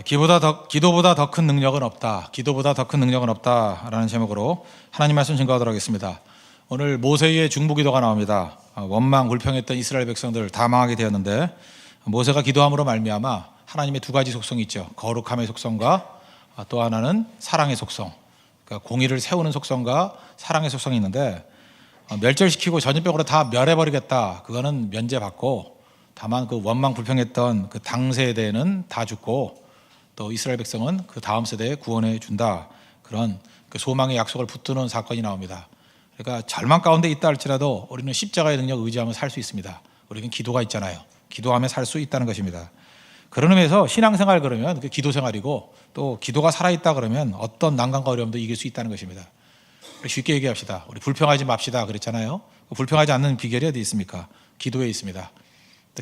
기도보다 더 큰 능력은 없다. 기도보다 더 큰 능력은 없다라는 제목으로 하나님 말씀 증거하도록 하겠습니다. 오늘 모세의 중보기도가 나옵니다. 원망 불평했던 이스라엘 백성들 다 망하게 되었는데 모세가 기도함으로 말미암아 하나님의 두 가지 속성이 있죠. 거룩함의 속성과 또 하나는 사랑의 속성. 그러니까 공의를 세우는 속성과 사랑의 속성이 있는데 멸절시키고 전염병으로 다 멸해버리겠다. 그거는 면제받고 다만 그 원망 불평했던 그 당 세대는 다 죽고 또 이스라엘 백성은 그 다음 세대에 구원해 준다. 그런 그 소망의 약속을 붙드는 사건이 나옵니다. 그러니까 절망 가운데 있다 할지라도 우리는 십자가의 능력 의지하면 살 수 있습니다. 우리는 기도가 있잖아요. 기도하며 살 수 있다는 것입니다. 그런 의미에서 신앙생활 그러면 그 기도 생활이고 또 기도가 살아있다 그러면 어떤 난관과 어려움도 이길 수 있다는 것입니다. 쉽게 얘기합시다. 우리 불평하지 맙시다 그랬잖아요. 불평하지 않는 비결이 어디 있습니까? 기도에 있습니다.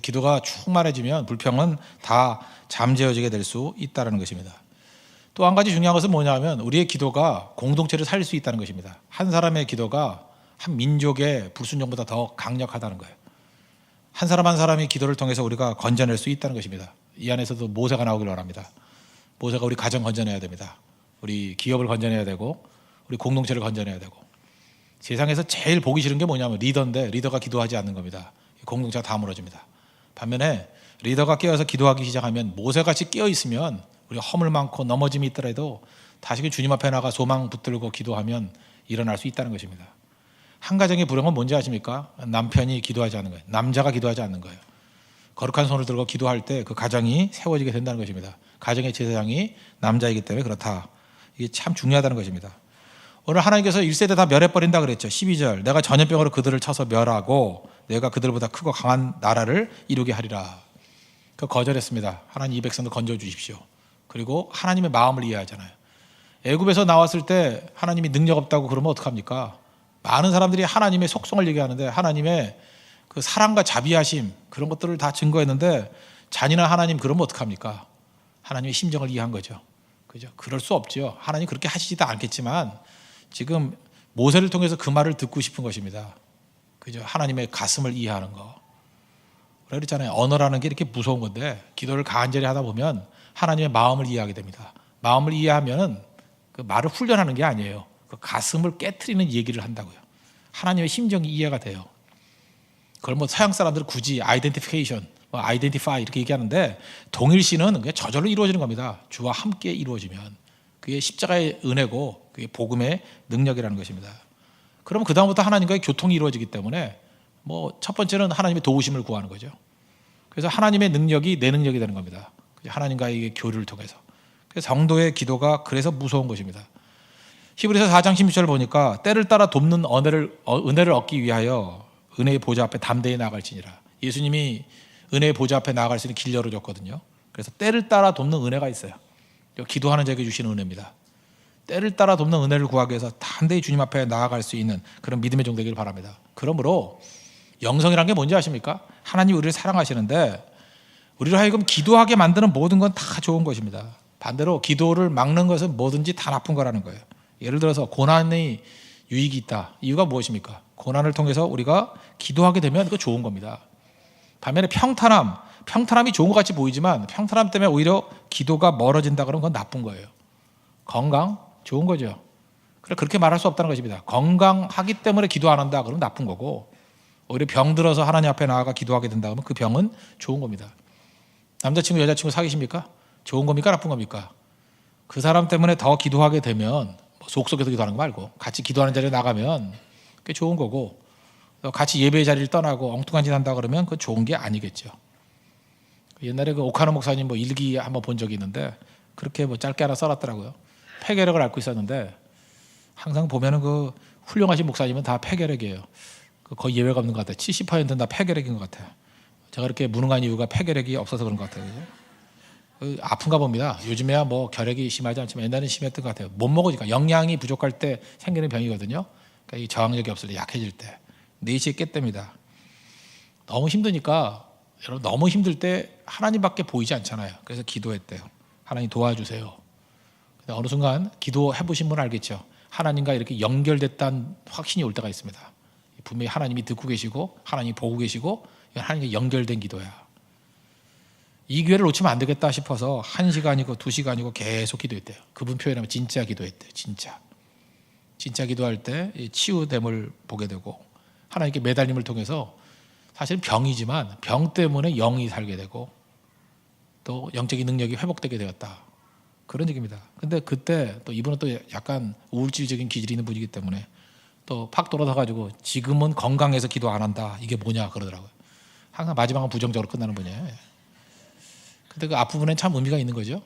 기도가 충만해지면 불평은 다 잠재워지게 될 수 있다는 것입니다. 또 한 가지 중요한 것은 뭐냐면 우리의 기도가 공동체를 살릴 수 있다는 것입니다. 한 사람의 기도가 한 민족의 불순종보다 더 강력하다는 거예요. 한 사람 한 사람의 기도를 통해서 우리가 건져낼 수 있다는 것입니다. 이 안에서도 모세가 나오길 원합니다. 모세가 우리 가정 건져내야 됩니다. 우리 기업을 건져내야 되고 우리 공동체를 건져내야 되고 세상에서 제일 보기 싫은 게 뭐냐면 리더인데 리더가 기도하지 않는 겁니다. 공동체가 다 무너집니다. 반면에 리더가 깨어서 기도하기 시작하면 모세같이 깨어있으면 우리가 허물 많고 넘어짐이 있더라도 다시 주님 앞에 나가 소망 붙들고 기도하면 일어날 수 있다는 것입니다. 한 가정의 불행은 뭔지 아십니까? 남편이 기도하지 않는 거예요. 남자가 기도하지 않는 거예요. 거룩한 손을 들고 기도할 때 그 가정이 세워지게 된다는 것입니다. 가정의 제사장이 남자이기 때문에 그렇다. 이게 참 중요하다는 것입니다. 오늘 하나님께서 1세대 다 멸해버린다 그랬죠. 12절 내가 전염병으로 그들을 쳐서 멸하고 내가 그들보다 크고 강한 나라를 이루게 하리라. 그 거절했습니다. 하나님 이 백성도 건져주십시오. 그리고 하나님의 마음을 이해하잖아요. 애굽에서 나왔을 때 하나님이 능력 없다고 그러면 어떡합니까? 많은 사람들이 하나님의 속성을 얘기하는데 하나님의 그 사랑과 자비하심 그런 것들을 다 증거했는데 잔인한 하나님 그러면 어떡합니까? 하나님의 심정을 이해한 거죠. 그죠? 그럴 수 없죠. 하나님 그렇게 하시지도 않겠지만 지금 모세를 통해서 그 말을 듣고 싶은 것입니다. 그죠? 하나님의 가슴을 이해하는 거. 그랬잖아요. 언어라는 게 이렇게 무서운 건데 기도를 간절히 하다 보면 하나님의 마음을 이해하게 됩니다. 마음을 이해하면 그 말을 훈련하는 게 아니에요. 그 가슴을 깨트리는 얘기를 한다고요. 하나님의 심정이 이해가 돼요. 그걸 뭐 서양 사람들은 굳이 아이덴티피케이션, 아이덴티파이 이렇게 얘기하는데 동일시는 그게 저절로 이루어지는 겁니다. 주와 함께 이루어지면 그게 십자가의 은혜고 그게 복음의 능력이라는 것입니다. 그러면 그 다음부터 하나님과의 교통이 이루어지기 때문에 뭐 첫 번째는 하나님의 도우심을 구하는 거죠. 그래서 하나님의 능력이 내 능력이 되는 겁니다. 하나님과의 교류를 통해서. 그래서 성도의 기도가 그래서 무서운 것입니다. 히브리서 4장 16절을 보니까 때를 따라 돕는 은혜를 얻기 위하여 은혜의 보좌 앞에 담대히 나아갈지니라. 예수님이 은혜의 보좌 앞에 나아갈 수 있는 길 열어줬거든요. 그래서 때를 따라 돕는 은혜가 있어요. 기도하는 자에게 주시는 은혜입니다. 때를 따라 돕는 은혜를 구하기 위해서 담대히 주님 앞에 나아갈 수 있는 그런 믿음의 종 되기를 바랍니다. 그러므로 영성이란 게 뭔지 아십니까? 하나님이 우리를 사랑하시는데 우리를 하여금 기도하게 만드는 모든 건 다 좋은 것입니다. 반대로 기도를 막는 것은 뭐든지 다 나쁜 거라는 거예요. 예를 들어서 고난의 유익이 있다. 이유가 무엇입니까? 고난을 통해서 우리가 기도하게 되면 그거 좋은 겁니다. 반면에 평탄함이 좋은 것 같이 보이지만 평탄함 때문에 오히려 기도가 멀어진다 그러면 그건 나쁜 거예요. 건강 좋은 거죠. 그렇게 말할 수 없다는 것입니다. 건강하기 때문에 기도 안 한다 그러면 나쁜 거고 오히려 병 들어서 하나님 앞에 나아가 기도하게 된다 그러면 그 병은 좋은 겁니다. 남자친구 여자친구 사귀십니까? 좋은 겁니까 나쁜 겁니까? 그 사람 때문에 더 기도하게 되면 속속에서 기도하는 거 말고 같이 기도하는 자리에 나가면 그게 좋은 거고 같이 예배의 자리를 떠나고 엉뚱한 짓 한다 그러면 그건 좋은 게 아니겠죠. 옛날에 그 오카노 목사님 뭐 일기 한번 본 적이 있는데 그렇게 뭐 짧게 하나 써놨더라고요. 폐결핵을 앓고 있었는데 항상 보면은 그 훌륭하신 목사님은 다 폐결핵이에요. 거의 예외가 없는 것 같아요. 70%는 다 폐결핵인 것 같아요. 제가 이렇게 무능한 이유가 폐결핵이 없어서 그런 것 같아요. 아픈가 봅니다. 요즘에야 뭐 결핵이 심하지 않지만 옛날에는 심했던 것 같아요. 못 먹으니까 영양이 부족할 때 생기는 병이거든요. 그러니까 이 저항력이 없을 때 약해질 때 4시에 깼답니다. 너무 힘드니까 여러분 너무 힘들 때 하나님밖에 보이지 않잖아요. 그래서 기도했대요. 하나님 도와주세요. 근데 어느 순간 기도해 보신 분은 알겠죠. 하나님과 이렇게 연결됐다는 확신이 올 때가 있습니다. 분명히 하나님이 듣고 계시고 하나님이 보고 계시고 하나님과 연결된 기도야. 이 기회를 놓치면 안 되겠다 싶어서 1시간이고 2시간이고 계속 기도했대요. 그분 표현하면 진짜 기도했대요. 진짜 기도할 때 치유됨을 보게 되고 하나님께 매달림을 통해서 사실 병이지만 병 때문에 영이 살게 되고 또 영적인 능력이 회복되게 되었다. 그런 얘기입니다. 근데 그때 또 이분은 또 약간 우울질적인 기질이 있는 분이기 때문에 또 팍 돌아서가지고 지금은 건강해서 기도 안 한다. 이게 뭐냐 그러더라고요. 항상 마지막은 부정적으로 끝나는 분이에요. 근데 그 앞부분엔 참 의미가 있는 거죠.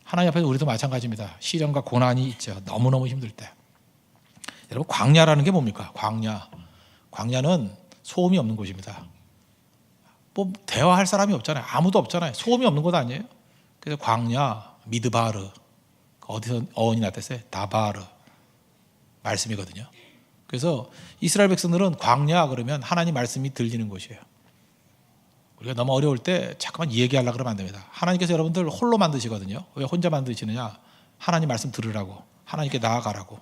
하나님 앞에서 우리도 마찬가지입니다. 시련과 고난이 있죠. 너무너무 힘들 때. 여러분 광야라는 게 뭡니까? 광야는 소음이 없는 곳입니다. 뭐 대화할 사람이 없잖아요. 아무도 없잖아요. 소음이 없는 곳 아니에요. 그래서 광야, 미드바르, 어디서 어원이 나타났어요? 다바르 말씀이거든요. 그래서 이스라엘 백성들은 광야 그러면 하나님 말씀이 들리는 곳이에요. 우리가 너무 어려울 때 자꾸만 얘기하려고 그러면 안 됩니다. 하나님께서 여러분들 홀로 만드시거든요. 왜 혼자 만드시느냐? 하나님 말씀 들으라고, 하나님께 나아가라고.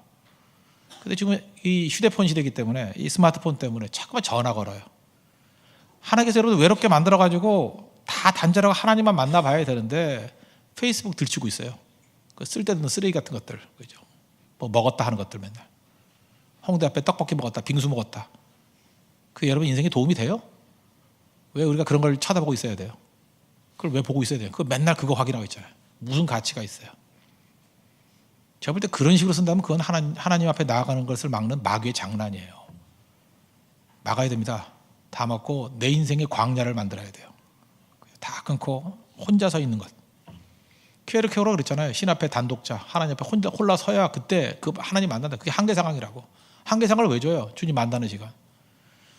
근데 지금 이 휴대폰 시대이기 때문에, 이 스마트폰 때문에 자꾸만 전화 걸어요. 하나님께서 여러분 외롭게 만들어가지고 다 단절하고 하나님만 만나봐야 되는데 페이스북 들치고 있어요. 그 쓸데없는 쓰레기 같은 것들, 그죠? 뭐 먹었다 하는 것들 맨날. 홍대 앞에 떡볶이 먹었다, 빙수 먹었다. 그 여러분 인생에 도움이 돼요? 왜 우리가 그런 걸 쳐다보고 있어야 돼요? 그걸 왜 보고 있어야 돼요? 그 맨날 그거 확인하고 있잖아요. 무슨 가치가 있어요? 제가 볼 때 그런 식으로 쓴다면 그건 하나님 앞에 나아가는 것을 막는 마귀의 장난이에요. 막아야 됩니다. 다 먹고 내 인생의 광야를 만들어야 돼요. 다 끊고 혼자 서 있는 것. 퀴에르케오라 그랬잖아요. 신 앞에 단독자, 하나님 앞에 홀라 서야 그때 그 하나님 만난다. 그게 한계 상황이라고. 한계 상황을 왜 줘요? 주님 만나는 시간.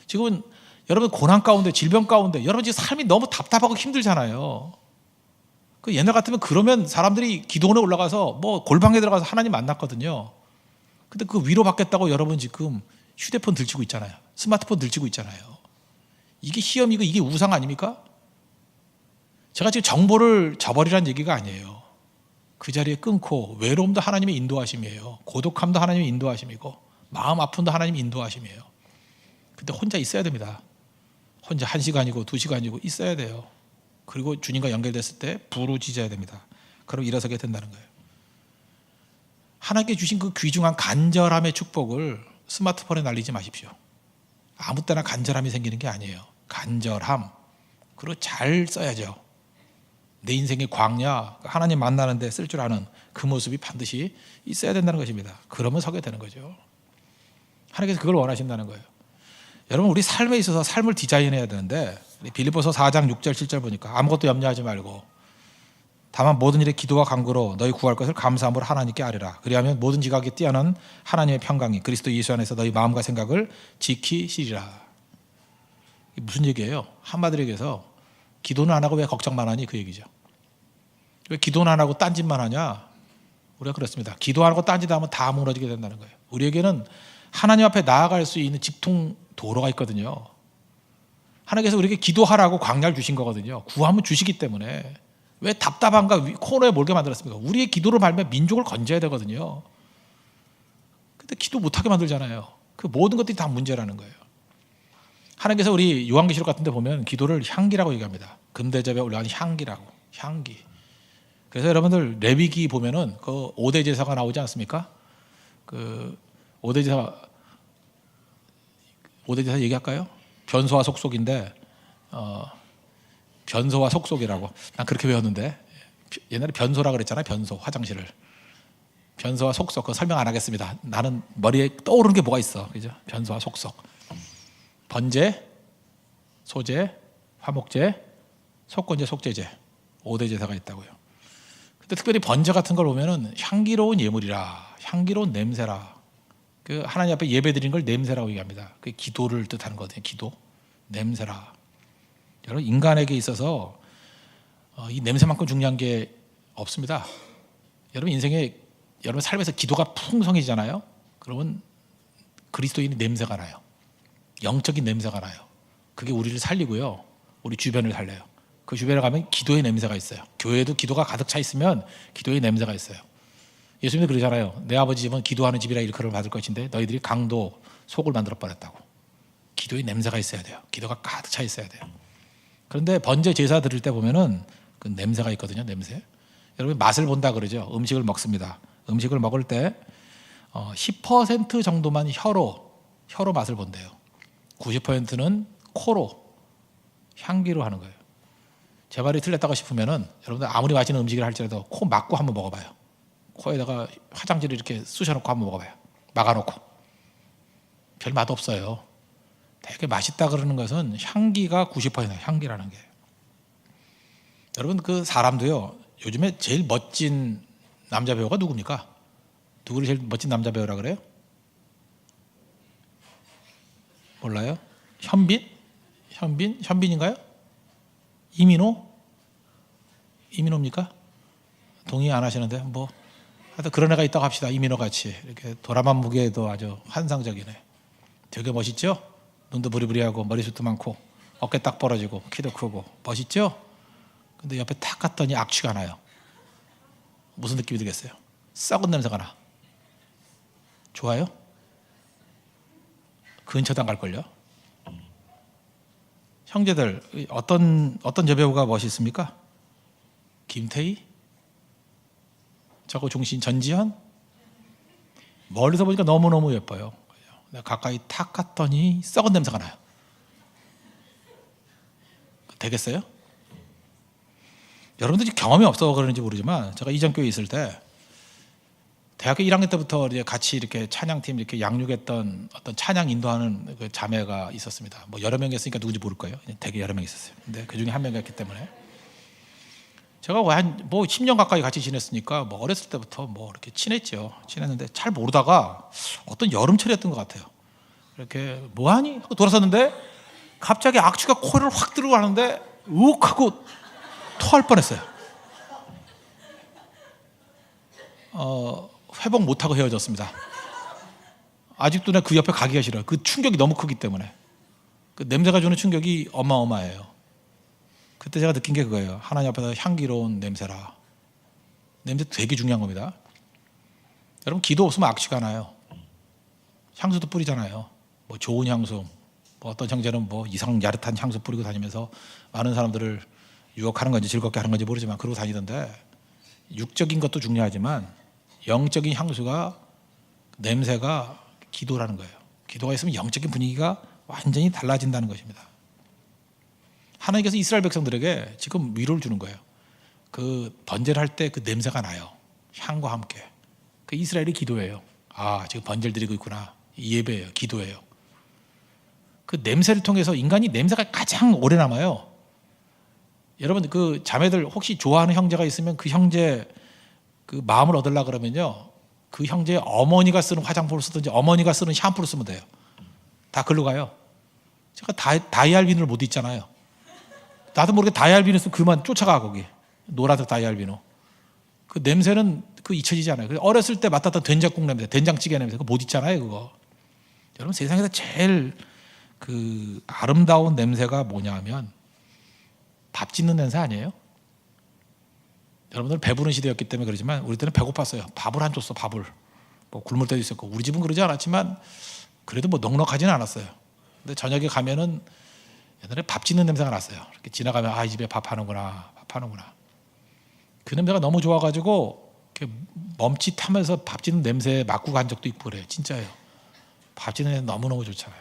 지금은 여러분 고난 가운데, 질병 가운데, 여러분 지금 삶이 너무 답답하고 힘들잖아요. 그 옛날 같으면 그러면 사람들이 기도원에 올라가서 뭐 골방에 들어가서 하나님 만났거든요. 근데 그 위로받겠다고 여러분 지금 휴대폰 들치고 있잖아요. 스마트폰 들치고 있잖아요. 이게 시험이고 이게 우상 아닙니까? 제가 지금 정보를 저버리라는 얘기가 아니에요. 그 자리에 끊고 외로움도 하나님의 인도하심이에요. 고독함도 하나님의 인도하심이고 마음 아픔도 하나님의 인도하심이에요. 근데 혼자 있어야 됩니다. 혼자 1시간이고 2시간이고 있어야 돼요. 그리고 주님과 연결됐을 때 부르짖어야 됩니다. 그럼 일어서게 된다는 거예요. 하나님께 주신 그 귀중한 간절함의 축복을 스마트폰에 날리지 마십시오. 아무 때나 간절함이 생기는 게 아니에요. 간절함. 그리고 잘 써야죠. 내 인생의 광야, 하나님 만나는데 쓸 줄 아는 그 모습이 반드시 있어야 된다는 것입니다. 그러면 서게 되는 거죠. 하나님께서 그걸 원하신다는 거예요. 여러분 우리 삶에 있어서 삶을 디자인해야 되는데 빌립보서 4장 6절 7절 보니까 아무것도 염려하지 말고 다만 모든 일에 기도와 간구로 너희 구할 것을 감사함으로 하나님께 아뢰라. 그리하면 모든 지각에 뛰어난 하나님의 평강이 그리스도 예수 안에서 너희 마음과 생각을 지키시리라. 이게 무슨 얘기예요? 한마디로 얘기해서 기도는 안 하고 왜 걱정만 하니 그 얘기죠. 왜 기도는 안 하고 딴짓만 하냐? 우리가 그렇습니다. 기도 안 하고 딴짓하면 다 무너지게 된다는 거예요. 우리에게는 하나님 앞에 나아갈 수 있는 직통 도로가 있거든요. 하나님께서 우리에게 기도하라고 광야를 주신 거거든요. 구하면 주시기 때문에. 왜 답답한가 코너에 몰게 만들었습니까? 우리의 기도를 발면 민족을 건져야 되거든요. 근데 기도 못하게 만들잖아요. 그 모든 것들이 다 문제라는 거예요. 하나님께서 우리 요한계시록 같은 데 보면 기도를 향기라고 얘기합니다. 금대접에 올라간 향기라고. 향기. 그래서 여러분들 레위기 보면은 그 5대 제사가 나오지 않습니까? 그 5대 제사 얘기할까요? 변소와 속속인데 변소와 속속이라고. 난 그렇게 배웠는데 옛날에 변소라 그랬잖아요. 변소, 화장실을. 변소와 속속, 그거 설명 안 하겠습니다. 나는 머리에 떠오르는 게 뭐가 있어. 그죠? 변소와 속속. 번제, 소제, 화목제, 속건제, 속제제. 5대 제사가 있다고요. 근데 특별히 번제 같은 걸 보면은 향기로운 예물이라, 향기로운 냄새라. 그 하나님 앞에 예배 드린 걸 냄새라고 얘기합니다. 그 기도를 뜻하는 거거든요. 기도, 냄새라. 여러분 인간에게 있어서 이 냄새만큼 중요한 게 없습니다. 여러분 인생에 여러분 삶에서 기도가 풍성해지잖아요. 그러면 그리스도인의 냄새가 나요. 영적인 냄새가 나요. 그게 우리를 살리고요. 우리 주변을 살려요. 그 주변에 가면 기도의 냄새가 있어요. 교회에도 기도가 가득 차 있으면 기도의 냄새가 있어요. 예수님도 그러잖아요. 내 아버지 집은 기도하는 집이라 일컬음을 받을 것인데 너희들이 강도 속을 만들어 버렸다고. 기도의 냄새가 있어야 돼요. 기도가 가득 차 있어야 돼요. 그런데 번제 제사 드릴 때 보면은 그 냄새가 있거든요. 냄새. 여러분 맛을 본다 그러죠. 음식을 먹습니다. 음식을 먹을 때 10% 정도만 혀로 맛을 본대요. 90%는 코로 향기로 하는 거예요. 제 말이 틀렸다고 싶으면은 여러분들 아무리 맛있는 음식을 할지라도 코 막고 한번 먹어봐요. 코에다가 화장지를 이렇게 쑤셔놓고 한번 먹어봐요. 막아놓고. 별 맛 없어요. 되게 맛있다 그러는 것은 향기가 90% 향기라는 게. 여러분 그 사람도요. 요즘에 제일 멋진 남자 배우가 누굽니까? 누구를 제일 멋진 남자 배우라 그래요? 몰라요? 현빈인가요? 이민호입니까? 동의 안 하시는데 뭐 하여튼 그런 애가 있다고 합시다. 이민호 같이 이렇게 도라만 무게도 아주 환상적이네. 되게 멋있죠? 눈도 부리부리하고 머리숱도 많고 어깨 딱 벌어지고 키도 크고 멋있죠? 근데 옆에 탁 갔더니 악취가 나요. 무슨 느낌이 들겠어요? 썩은 냄새가 나. 좋아요? 근처도 안 갈걸요? 형제들 어떤 여배우가 멋있습니까? 김태희? 저거 중신 전지현? 멀리서 보니까 너무너무 예뻐요. 내가 가까이 탁 갔더니 썩은 냄새가 나요. 되겠어요? 여러분들이 경험이 없어서 그런지 모르지만 제가 이전교회에 있을 때 대학교 1학년 때부터 이제 같이 이렇게 찬양팀 이렇게 양육했던 어떤 찬양 인도하는 그 자매가 있었습니다. 뭐 여러 명이 있으니까 누군지 모를 거예요. 되게 여러 명이 있었어요. 근데 그 중에 한 명이었기 때문에 제가 한 10년 가까이 같이 지냈으니까 뭐 어렸을 때부터 뭐 이렇게 친했죠. 친했는데 잘 모르다가 어떤 여름철이었던 것 같아요. 이렇게 뭐하니? 하고 돌아섰는데 갑자기 악취가 코를 확 들어가는데 욱 하고 토할 뻔했어요. 회복 못하고 헤어졌습니다. 아직도 내가 그 옆에 가기가 싫어요. 그 충격이 너무 크기 때문에. 그 냄새가 주는 충격이 어마어마해요. 그때 제가 느낀 게 그거예요. 하나님 앞에서 향기로운 냄새라. 냄새 되게 중요한 겁니다. 여러분 기도 없으면 악취가 나요. 향수도 뿌리잖아요. 뭐 좋은 향수, 뭐 어떤 형제는 뭐 이상 야릇한 향수 뿌리고 다니면서 많은 사람들을 유혹하는 건지 즐겁게 하는 건지 모르지만 그러고 다니던데 육적인 것도 중요하지만 영적인 향수가 냄새가 기도라는 거예요. 기도가 있으면 영적인 분위기가 완전히 달라진다는 것입니다. 하나님께서 이스라엘 백성들에게 지금 위로를 주는 거예요. 그 번제를 할 때 그 냄새가 나요. 향과 함께. 그 이스라엘이 기도예요. 아, 지금 번제를 드리고 있구나. 예배예요. 기도예요. 그 냄새를 통해서 인간이 냄새가 가장 오래 남아요. 여러분 그 자매들 혹시 좋아하는 형제가 있으면 그 형제 그 마음을 얻으려고 그러면요. 그 형제의 어머니가 쓰는 화장품을 쓰든지 어머니가 쓰는 샴푸를 쓰면 돼요. 다 글로 가요. 제가 다이알비누를 못 잊잖아요. 나도 모르게 다이알비누 쓰면 그만 쫓아가 거기. 노란색 다이알비누. 그 냄새는 그 잊혀지지 않아요. 어렸을 때 맡았던 된장국 냄새, 된장찌개 냄새 그거 못 잊잖아요. 그거. 여러분 세상에서 제일 그 아름다운 냄새가 뭐냐면 밥 짓는 냄새 아니에요? 여러분들 배부른 시대였기 때문에 그러지만 우리 때는 배고팠어요. 밥을 안 줬어. 밥을. 뭐 굶을 때도 있었고 우리 집은 그러지 않았지만 그래도 뭐 넉넉하지는 않았어요. 근데 저녁에 가면은 옛날에 밥 짓는 냄새가 났어요. 이렇게 지나가면 아, 이 집에 밥 하는구나. 그 냄새가 너무 좋아가지고 이렇게 멈칫하면서 밥 짓는 냄새에 맞고 간 적도 있고 그래요. 진짜예요. 밥 짓는 냄새 너무너무 좋잖아요.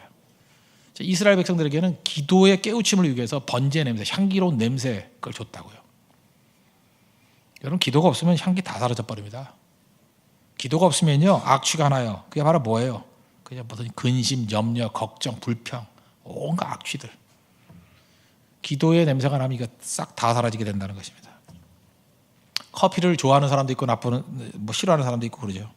이스라엘 백성들에게는 기도의 깨우침을 위해서 번제 냄새, 향기로운 냄새 그걸 줬다고요. 여러분 기도가 없으면 향기 다 사라져 버립니다. 기도가 없으면요 악취가 나요. 그게 바로 뭐예요? 그냥 무슨 근심, 염려, 걱정, 불평, 온갖 악취들. 기도의 냄새가 나면 이거 싹 다 사라지게 된다는 것입니다. 커피를 좋아하는 사람도 있고 뭐 싫어하는 사람도 있고 그러죠.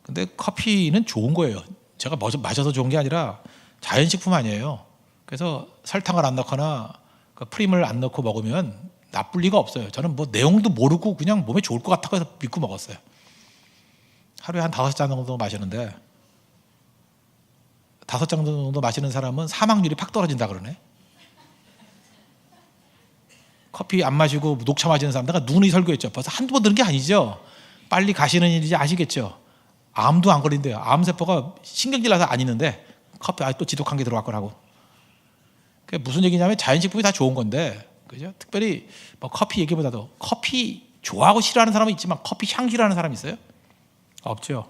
근데 커피는 좋은 거예요. 제가 마셔서 좋은 게 아니라 자연식품 아니에요. 그래서 설탕을 안 넣거나 그 프림을 안 넣고 먹으면 나쁠 리가 없어요. 저는 뭐 내용도 모르고 그냥 몸에 좋을 것 같아서 믿고 먹었어요. 하루에 한 5잔 정도 마시는데 5잔 정도 마시는 사람은 사망률이 팍 떨어진다 그러네. 커피 안 마시고 녹차 마시는 사람 내가 누누이 설교했죠. 벌써 한두 번 들은 게 아니죠. 빨리 가시는 일인지 아시겠죠. 암도 안 걸린대요. 암세포가 신경질 나서 안 있는데 커피 또 지독한 게 들어왔거라고. 그게 무슨 얘기냐면 자연식품이 다 좋은 건데, 그죠? 특별히 뭐 커피 얘기보다도 커피 좋아하고 싫어하는 사람은 있지만 커피 향 싫어하는 사람이 있어요? 없죠.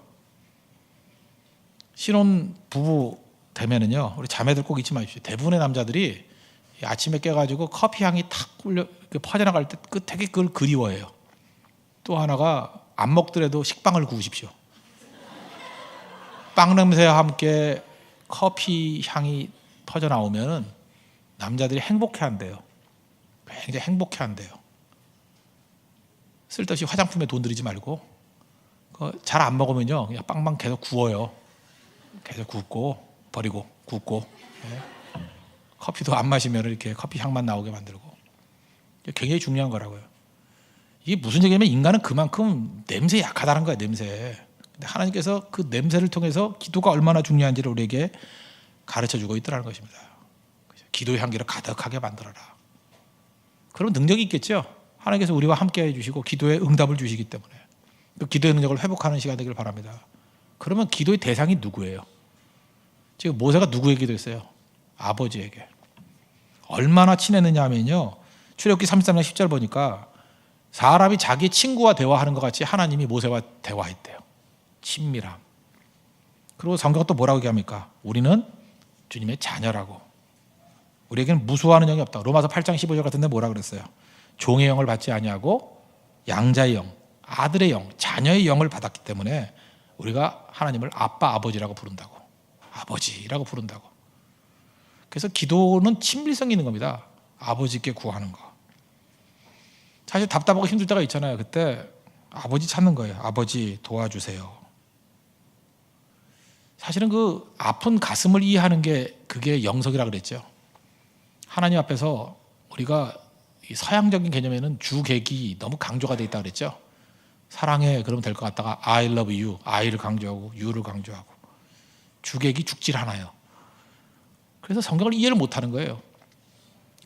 신혼 부부 되면은요, 우리 자매들 꼭 잊지 마십시오. 대부분의 남자들이 아침에 깨가지고 커피 향이 탁 퍼져나갈 때 되게 그걸 그리워해요. 또 하나가 안 먹더라도 식빵을 구우십시오. 빵 냄새와 함께 커피 향이 퍼져 나오면 남자들이 행복해한대요. 굉장히 행복해한대요. 쓸데없이 화장품에 돈 들이지 말고 잘 안 먹으면요 그냥 빵만 계속 구워요. 계속 굽고 버리고 굽고. 네. 커피도 안 마시면 이렇게 커피 향만 나오게 만들고. 굉장히 중요한 거라고요. 이게 무슨 얘기냐면 인간은 그만큼 냄새에 약하다는 거예요. 냄새. 근데 하나님께서 그 냄새를 통해서 기도가 얼마나 중요한지를 우리에게 가르쳐주고 있더라는 것입니다. 기도의 향기를 가득하게 만들어라. 그럼 능력이 있겠죠. 하나님께서 우리와 함께 해주시고 기도의 응답을 주시기 때문에 그 기도의 능력을 회복하는 시간 되기를 바랍니다. 그러면 기도의 대상이 누구예요? 지금 모세가 누구에게 기도했어요? 아버지에게. 얼마나 친했느냐 하면요, 출애굽기 33장 10절 보니까 사람이 자기 친구와 대화하는 것 같이 하나님이 모세와 대화했대요. 친밀함. 그리고 성경은 또 뭐라고 얘기합니까? 우리는 주님의 자녀라고. 우리에게는 무수하는 영이 없다. 로마서 8장 15절 같은 데 뭐라 그랬어요? 종의 영을 받지 아니하고 양자의 영, 아들의 영, 자녀의 영을 받았기 때문에 우리가 하나님을 아빠, 아버지라고 부른다고. 아버지라고 부른다고. 그래서 기도는 친밀성이 있는 겁니다. 아버지께 구하는 거. 사실 답답하고 힘들 때가 있잖아요. 그때 아버지 찾는 거예요. 아버지 도와주세요. 사실은 그 아픈 가슴을 이해하는 게 그게 영성이라 그랬죠. 하나님 앞에서 우리가 이 서양적인 개념에는 주객이 너무 강조가 돼 있다 그랬죠. 사랑해 그러면 될 것 같다가 I love you, I를 강조하고 You를 강조하고 주객이 죽질 않아요. 그래서 성경을 이해를 못하는 거예요.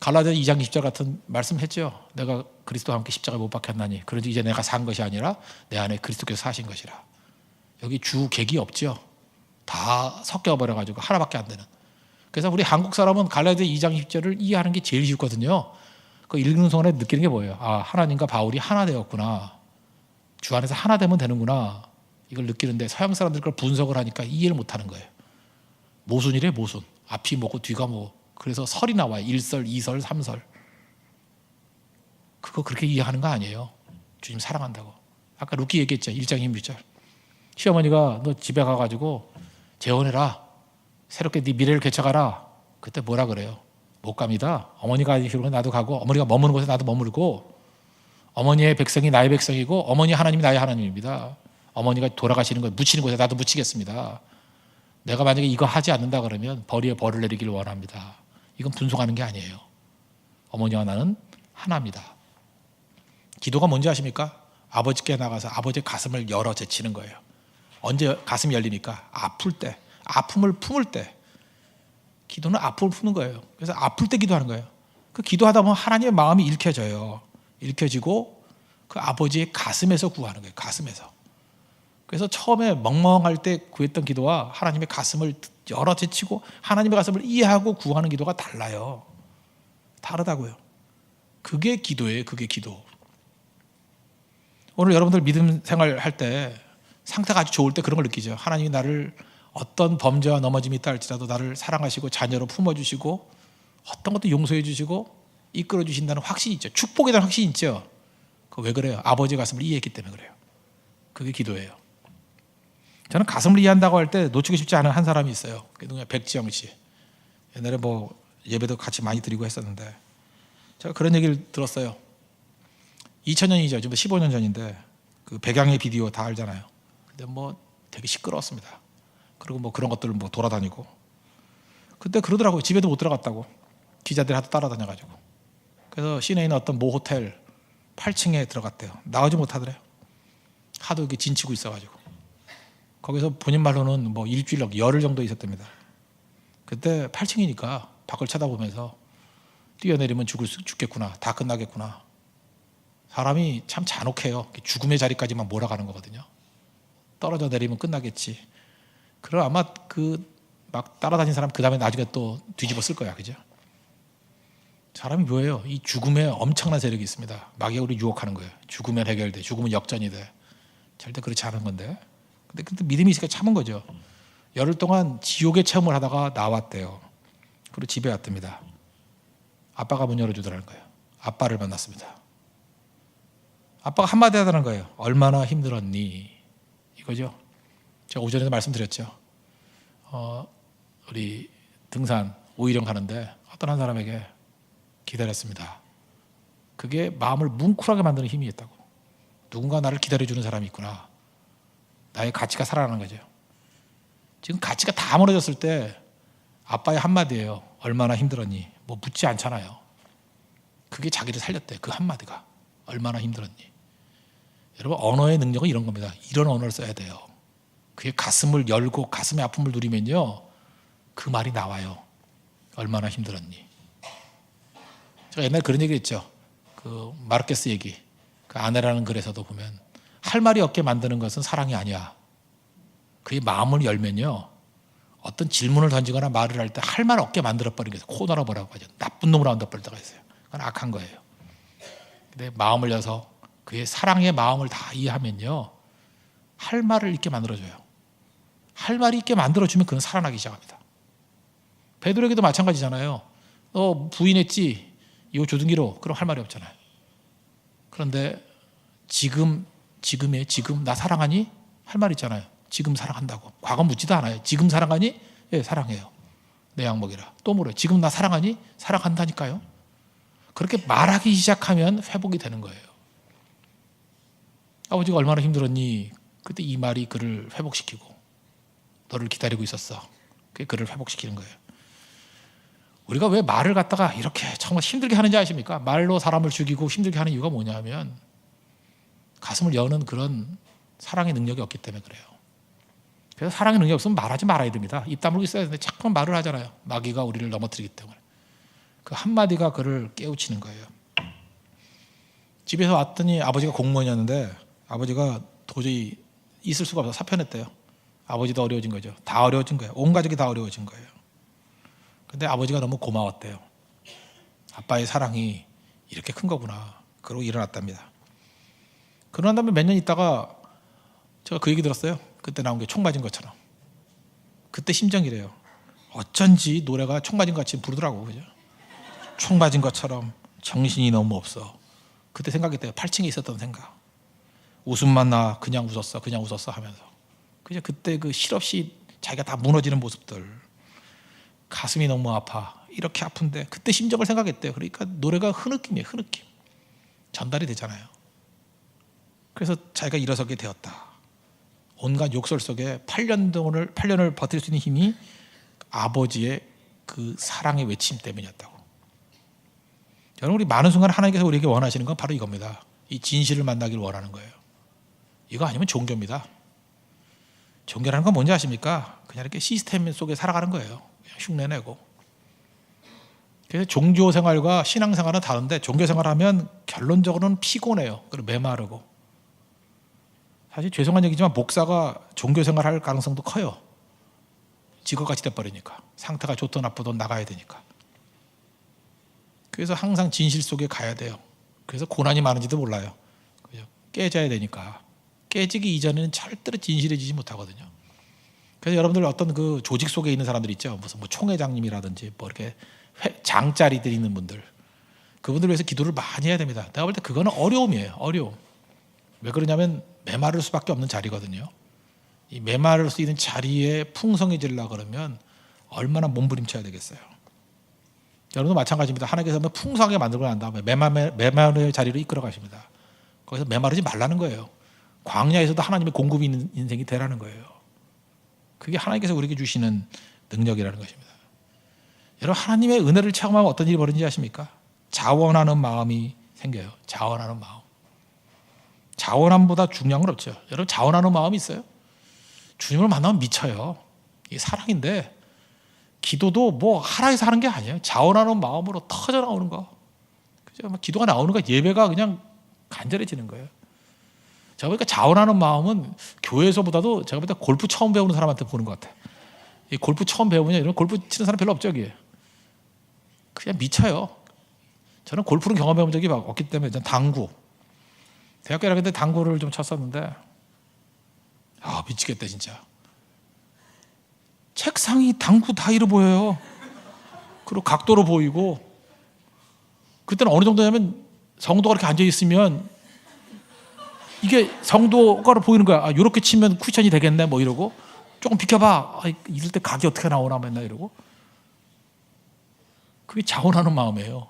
갈라디아 2장 20절 같은 말씀했죠. 내가 그리스도와 함께 십자가에 못 박혔나니 그런지 이제 내가 산 것이 아니라 내 안에 그리스도께서 사신 것이라. 여기 주객이 없죠. 다 섞여버려가지고 하나밖에 안 되는. 그래서 우리 한국 사람은 갈라디아 2장 20절을 이해하는 게 제일 쉽거든요. 그 읽는 순간에 느끼는 게 뭐예요? 아, 하나님과 바울이 하나 되었구나. 주 안에서 하나 되면 되는구나. 이걸 느끼는데 서양 사람들 그걸 분석을 하니까 이해를 못하는 거예요. 모순이래 모순. 앞이 뭐고 뒤가 뭐. 그래서 설이 나와요. 1설, 2설, 3설. 그거 그렇게 이해하는 거 아니에요. 주님 사랑한다고. 아까 루키 얘기했죠. 1장 26절. 시어머니가 너 집에 가가지고 재혼해라. 새롭게 네 미래를 개척하라. 그때 뭐라 그래요? 못 갑니다. 어머니가 가시는 곳에 나도 가고 어머니가 머무는 곳에 나도 머무르고 어머니의 백성이 나의 백성이고 어머니 하나님이 나의 하나님입니다. 어머니가 돌아가시는 곳에 묻히는 곳에 나도 묻히겠습니다. 내가 만약에 이거 하지 않는다 그러면 벌이에 벌을 내리기를 원합니다. 이건 분송하는 게 아니에요. 어머니와 나는 하나입니다. 기도가 뭔지 아십니까? 아버지께 나가서 아버지의 가슴을 열어 제치는 거예요. 언제 가슴이 열리니까? 아플 때, 아픔을 품을 때. 기도는 아픔을 푸는 거예요. 그래서 아플 때 기도하는 거예요. 그 기도하다 보면 하나님의 마음이 읽혀져요. 읽혀지고 그 아버지의 가슴에서 구하는 거예요. 가슴에서. 그래서 처음에 멍멍할 때 구했던 기도와 하나님의 가슴을 열어 제치고 하나님의 가슴을 이해하고 구하는 기도가 달라요. 다르다고요. 그게 기도예요. 그게 기도. 오늘 여러분들 믿음 생활할 때 상태가 아주 좋을 때 그런 걸 느끼죠. 하나님이 나를 어떤 범죄와 넘어짐이 있다 할지라도 나를 사랑하시고 자녀로 품어주시고 어떤 것도 용서해 주시고 이끌어 주신다는 확신이 있죠. 축복에 대한 확신이 있죠. 그거 왜 그래요? 아버지의 가슴을 이해했기 때문에 그래요. 그게 기도예요. 저는 가슴을 이해한다고 할 때 놓치고 싶지 않은 한 사람이 있어요. 그게 백지영 씨. 옛날에 뭐 예배도 같이 많이 드리고 했었는데 제가 그런 얘기를 들었어요. 2000년이죠. 지금 15년 전인데 그 백양의 비디오 다 알잖아요. 근데 뭐 되게 시끄러웠습니다. 그리고 뭐 그런 것들 뭐 돌아다니고. 그때 그러더라고요. 집에도 못 들어갔다고. 기자들이 하도 따라다녀가지고. 그래서 시내에 있는 어떤 모 호텔 8층에 들어갔대요. 나오지 못하더래요. 하도 이렇게 진치고 있어가지고. 거기서 본인 말로는 뭐 일주일, 열흘 정도 있었답니다. 그때 8층이니까 밖을 쳐다보면서 뛰어내리면 죽겠구나. 다 끝나겠구나. 사람이 참 잔혹해요. 죽음의 자리까지만 몰아가는 거거든요. 떨어져 내리면 끝나겠지. 그럼 아마 그 막 따라다닌 사람 그 다음에 나중에 또 뒤집어 쓸 거야. 그죠? 사람이 뭐예요? 이 죽음에 엄청난 세력이 있습니다. 마귀가 우리 유혹하는 거예요. 죽으면 해결돼. 죽으면 역전이 돼. 절대 그렇지 않은 건데. 근데 믿음이 있으니까 참은 거죠. 열흘 동안 지옥의 체험을 하다가 나왔대요. 그리고 집에 왔답니다. 아빠가 문 열어주더라는 거예요. 아빠를 만났습니다. 아빠가 한마디 하더라는 거예요. 얼마나 힘들었니? 이거죠. 제가 오전에도 말씀드렸죠. 우리 등산 5일령 가는데 어떤 한 사람에게 기다렸습니다. 그게 마음을 뭉클하게 만드는 힘이 있다고. 누군가 나를 기다려주는 사람이 있구나. 나의 가치가 살아나는 거죠. 지금 가치가 다 무너졌을 때 아빠의 한마디예요. 얼마나 힘들었니? 뭐 묻지 않잖아요. 그게 자기를 살렸대. 그 한마디가. 얼마나 힘들었니? 여러분, 언어의 능력은 이런 겁니다. 이런 언어를 써야 돼요. 그게 가슴을 열고 가슴의 아픔을 누리면요, 그 말이 나와요. 얼마나 힘들었니? 제가 옛날에 그런 얘기 했죠. 그 마르케스 얘기. 그 아내라는 글에서도 보면 할 말이 없게 만드는 것은 사랑이 아니야. 그의 마음을 열면요, 어떤 질문을 던지거나 말을 할 때 할 말 없게 만들어버리는 게 있어요. 코 놀아보라고 하죠. 나쁜 놈으로 만들어버릴 때가 있어요. 그건 악한 거예요. 근데 마음을 열어서 그의 사랑의 마음을 다 이해하면요, 할 말을 있게 만들어줘요. 할 말이 있게 만들어주면 그는 살아나기 시작합니다. 베드로에게도 마찬가지잖아요. 너 부인했지? 이거 주둥기로. 그럼 할 말이 없잖아요. 그런데 지금 나 사랑하니? 할 말 있잖아요. 지금 사랑한다고. 과거 묻지도 않아요. 지금 사랑하니? 예, 사랑해요. 내 양복이라. 또 물어요. 지금 나 사랑하니? 사랑한다니까요. 그렇게 말하기 시작하면 회복이 되는 거예요. 아버지가 얼마나 힘들었니? 그때 이 말이 그를 회복시키고, 너를 기다리고 있었어. 그게 그를 회복시키는 거예요. 우리가 왜 말을 갖다가 이렇게 정말 힘들게 하는지 아십니까? 말로 사람을 죽이고 힘들게 하는 이유가 뭐냐면 가슴을 여는 그런 사랑의 능력이 없기 때문에 그래요. 그래서 사랑의 능력이 없으면 말하지 말아야 됩니다. 입 다물고 있어야 되는데 자꾸 말을 하잖아요. 마귀가 우리를 넘어뜨리기 때문에. 그 한마디가 그를 깨우치는 거예요. 집에서 왔더니 아버지가 공무원이었는데 아버지가 도저히 있을 수가 없어서 사표냈대요. 아버지도 어려워진 거죠. 다 어려워진 거예요. 온 가족이 다 어려워진 거예요. 근데 아버지가 너무 고마웠대요. 아빠의 사랑이 이렇게 큰 거구나. 그러고 일어났답니다. 그러난 다음에 몇 년 있다가 제가 그 얘기 들었어요. 그때 나온 게 총 맞은 것처럼. 그때 심정이래요. 어쩐지 노래가 총 맞은 것 같이 부르더라고. 그죠? 총 맞은 것처럼 정신이 너무 없어. 그때 생각했대요. 8층에 있었던 생각. 웃음만 나. 그냥 웃었어 하면서. 그죠? 그때 그 실없이 자기가 다 무너지는 모습들. 가슴이 너무 아파. 이렇게 아픈데 그때 심정을 생각했대요. 그러니까 노래가 흐느낌이에요. 흐느낌. 전달이 되잖아요. 그래서 자기가 일어서게 되었다. 온갖 욕설 속에 8년을 버틸 수 있는 힘이 아버지의 그 사랑의 외침 때문이었다고. 여러분, 우리 많은 순간 하나님께서 우리에게 원하시는 건 바로 이겁니다. 이 진실을 만나기를 원하는 거예요. 이거 아니면 종교입니다. 종교라는 건 뭔지 아십니까? 그냥 이렇게 시스템 속에 살아가는 거예요. 그냥 흉내내고. 그래서 종교 생활과 신앙 생활은 다른데 종교 생활하면 결론적으로는 피곤해요. 그리고 메마르고. 사실 죄송한 얘기지만 목사가 종교 생활할 가능성도 커요. 직업같이 돼버리니까. 상태가 좋든 나쁘든 나가야 되니까. 그래서 항상 진실 속에 가야 돼요. 그래서 고난이 많은지도 몰라요. 깨져야 되니까. 깨지기 이전에는 절대로 진실해지지 못하거든요. 그래서 여러분들 어떤 그 조직 속에 있는 사람들 있죠. 무슨 뭐 총회장님이라든지 뭐 이렇게 장자리들 있는 분들. 그분들 위해서 기도를 많이 해야 됩니다. 내가 볼 때 그거는 어려움이에요. 어려움. 왜 그러냐면 메마를 수밖에 없는 자리거든요. 이 메마를 수 있는 자리에 풍성해지려고 그러면 얼마나 몸부림쳐야 되겠어요. 여러분도 마찬가지입니다. 하나님께서 풍성하게 만들고 난 다음에 메마르의 자리로 이끌어 가십니다. 거기서 메마르지 말라는 거예요. 광야에서도 하나님의 공급이 있는 인생이 되라는 거예요. 그게 하나님께서 우리에게 주시는 능력이라는 것입니다. 여러분, 하나님의 은혜를 체험하면 어떤 일이 벌어지는지 아십니까? 자원하는 마음이 생겨요. 자원하는 마음. 자원함보다 중요한 건 없죠. 여러분, 자원하는 마음이 있어요? 주님을 만나면 미쳐요. 이게 사랑인데 기도도 뭐 하라 해서 하는 게 아니에요. 자원하는 마음으로 터져 나오는 거. 그죠? 기도가 나오는 거, 예배가 그냥 간절해지는 거예요. 제가 보니까 자원하는 마음은 교회에서보다도 제가 볼 때 골프 처음 배우는 사람한테 보는 것 같아요. 이 골프 처음 배우면 이런 골프 치는 사람 별로 없죠, 여기에. 그냥 미쳐요. 저는 골프는 경험해 본 적이 없기 때문에 저는 당구. 대학교 1학년 때 당구를 좀 쳤었는데 미치겠다 진짜. 책상이 당구 타일로 보여요. 그리고 각도로 보이고, 그때는 어느 정도냐면 성도가 이렇게 앉아 있으면 이게 성도가 보이는 거야. 이렇게 치면 쿠션이 되겠네 뭐 이러고, 조금 비켜봐. 이럴 때 각이 어떻게 나오나 맨날 이러고. 그게 자원하는 마음이에요.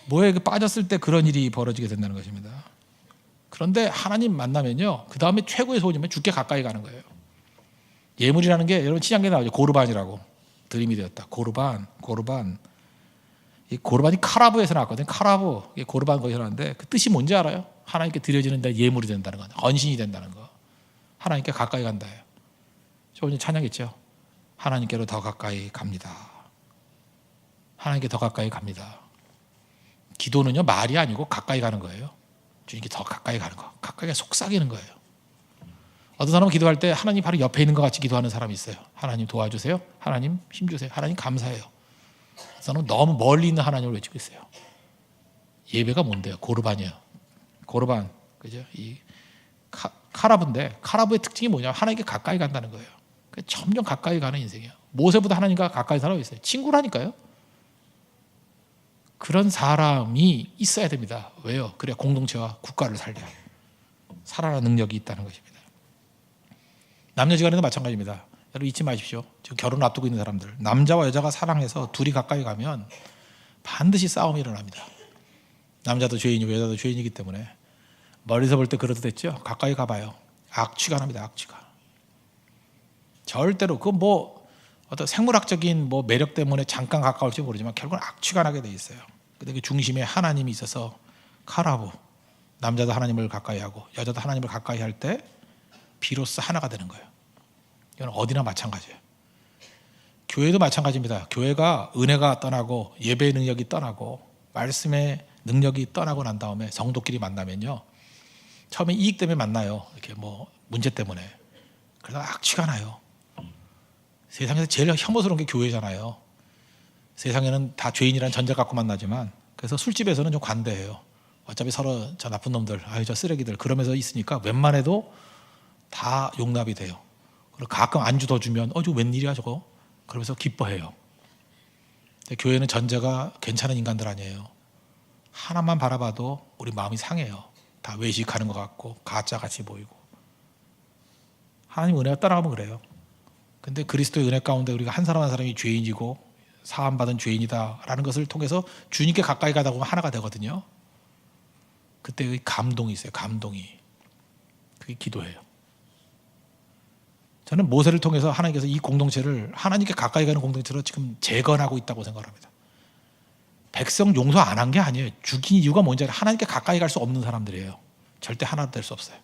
뭐에 빠졌을 때 그런 일이 벌어지게 된다는 것입니다. 그런데 하나님 만나면요, 그 다음에 최고의 소원이면 죽게 가까이 가는 거예요. 예물이라는 게 여러분 신약에 나오죠. 고르반이라고 들림이 되었다. 고르반. 이 고르반이 카라브에서 나왔거든요. 카라브. 이게 고르반 거기서 나왔는데 그 뜻이 뭔지 알아요? 하나님께 드려지는 데 예물이 된다는 거, 헌신이 된다는 거. 하나님께 가까이 간다예요. 조금 찬양했죠. 하나님께로 더 가까이 갑니다. 하나님께 더 가까이 갑니다. 기도는요, 말이 아니고 가까이 가는 거예요. 주님께 더 가까이 가는 거. 가까이 속삭이는 거예요. 어떤 사람은 기도할 때 하나님 바로 옆에 있는 것 같이 기도하는 사람이 있어요. 하나님 도와주세요. 하나님 힘주세요. 하나님 감사해요. 저는 너무 멀리 있는 하나님을 외치고 있어요. 예배가 뭔데요? 고르반이에요. 고르반, 그죠? 이 카라브인데, 카라브의 특징이 뭐냐면 하나님께 가까이 간다는 거예요. 점점 가까이 가는 인생이에요. 모세보다 하나님과 가까이 살아고 있어요. 친구라니까요. 그런 사람이 있어야 됩니다. 왜요? 그래야 공동체와 국가를 살려요. 살아나는 능력이 있다는 것입니다. 남녀지간에도 마찬가지입니다. 여러분 잊지 마십시오. 지금 결혼 앞두고 있는 사람들, 남자와 여자가 사랑해서 둘이 가까이 가면 반드시 싸움이 일어납니다. 남자도 죄인이고 여자도 죄인이기 때문에 멀리서 볼 때 그래도 됐죠. 가까이 가봐요. 악취가 납니다. 악취가. 절대로 그 뭐 어떤 생물학적인 뭐 매력 때문에 잠깐 가까울지 모르지만 결국은 악취가 나게 돼 있어요. 근데 그 중심에 하나님이 있어서 카라브, 남자도 하나님을 가까이 하고 여자도 하나님을 가까이 할 때 비로소 하나가 되는 거예요. 이건 어디나 마찬가지예요. 교회도 마찬가지입니다. 교회가 은혜가 떠나고 예배의 능력이 떠나고 말씀의 능력이 떠나고 난 다음에 성도끼리 만나면요, 처음에 이익 때문에 만나요. 이렇게 뭐 문제 때문에. 그러다가 악취가 나요. 세상에서 제일 혐오스러운 게 교회잖아요. 세상에는 다 죄인이라는 전제 갖고 만나지만, 그래서 술집에서는 좀 관대해요. 어차피 서로 저 나쁜 놈들, 저 쓰레기들 그러면서 있으니까 웬만해도 다 용납이 돼요. 그리고 가끔 안주 더 주면 저 웬일이야 저거? 그러면서 기뻐해요. 근데 교회는 전제가 괜찮은 인간들 아니에요. 하나만 바라봐도 우리 마음이 상해요. 다 외식하는 것 같고 가짜같이 보이고. 하나님 은혜가 떠나가면 그래요. 근데 그리스도의 은혜 가운데 우리가 한 사람 한 사람이 죄인이고 사함받은 죄인이다라는 것을 통해서 주님께 가까이 가다 보면 하나가 되거든요. 그때의 감동이 있어요. 감동이. 그게 기도예요. 저는 모세를 통해서 하나님께서 이 공동체를 하나님께 가까이 가는 공동체로 지금 재건하고 있다고 생각합니다. 백성 용서 안 한 게 아니에요. 죽인 이유가 뭔지 알아요? 하나님께 가까이 갈 수 없는 사람들이에요. 절대 하나 될 수 없어요.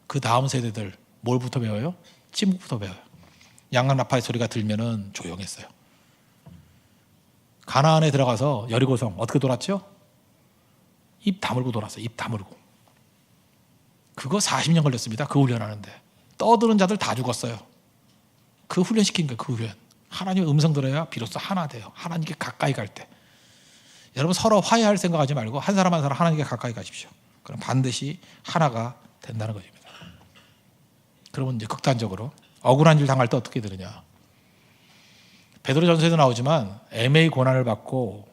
그 다음 세대들 뭘부터 배워요? 침묵부터 배워요. 양강나팔 소리가 들면은 조용했어요. 가나안에 들어가서 여리고성 어떻게 돌았죠? 입 다물고 돌았어요. 입 다물고. 그거 40년 걸렸습니다. 그 훈련하는데. 떠드는 자들 다 죽었어요. 그 훈련시킨 거예요. 그 훈련. 하나님의 음성 들어야 비로소 하나 돼요. 하나님께 가까이 갈 때. 여러분 서로 화해할 생각하지 말고 한 사람 한 사람 하나님께 가까이 가십시오. 그럼 반드시 하나가 된다는 것입니다. 그러면 이제 극단적으로 억울한 일 당할 때 어떻게 되느냐. 베드로전서에도 나오지만 애매히 고난을 받고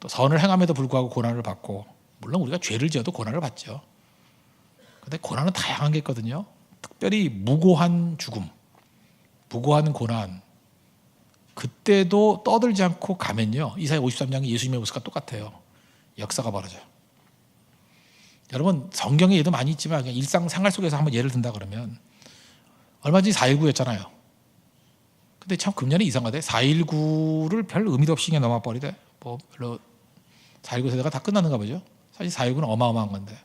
또 선을 행함에도 불구하고 고난을 받고, 물론 우리가 죄를 지어도 고난을 받죠. 그런데 고난은 다양한 게 있거든요. 특별히 무고한 죽음, 무고한 고난, 그때도 떠들지 않고 가면요, 이사야 53장이 예수님의 모습과 똑같아요. 역사가 벌어져요. 여러분 성경에 예도 많이 있지만 그냥 일상 생활 속에서 한번 예를 든다 그러면, 얼마 전에 4.19였잖아요. 근데 참 금년에 이상하대. 4.19를 별 의미도 없이 그냥 넘어버리대. 뭐 별로 4.19 세대가 다 끝났는가 보죠. 사실 4.19는 어마어마한 건데,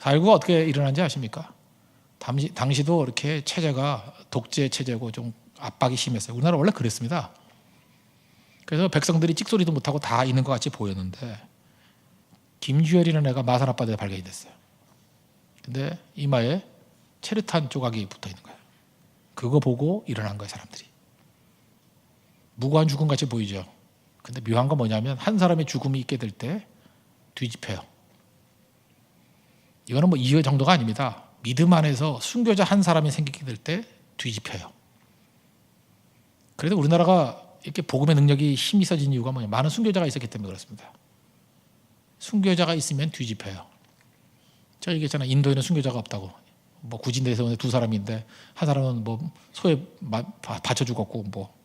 4.19가 어떻게 일어난지 아십니까? 당시도 이렇게 체제가 독재 체제고 좀 압박이 심했어요. 우리나라 원래 그랬습니다. 그래서 백성들이 찍소리도 못하고 다 있는 것 같이 보였는데, 김주열이라는 애가 마산 앞바다에 발견이 됐어요. 근데 이마에 체르탄 조각이 붙어 있는 거예요. 그거 보고 일어난 거예요, 사람들이. 무고한 죽음 같이 보이죠. 근데 묘한 건 뭐냐면 한 사람의 죽음이 있게 될 때 뒤집혀요. 이거는 뭐 이해 정도가 아닙니다. 믿음 안에서 순교자 한 사람이 생기게 될 때 뒤집혀요. 그래도 우리나라가 이렇게 복음의 능력이 힘이 있어진 이유가 뭐냐? 많은 순교자가 있었기 때문에 그렇습니다. 순교자가 있으면 뒤집혀요. 제가 얘기했잖아요. 인도에는 순교자가 없다고. 뭐 구진대에서 두 사람인데 한 사람은 뭐 소에 받쳐 죽었고 뭐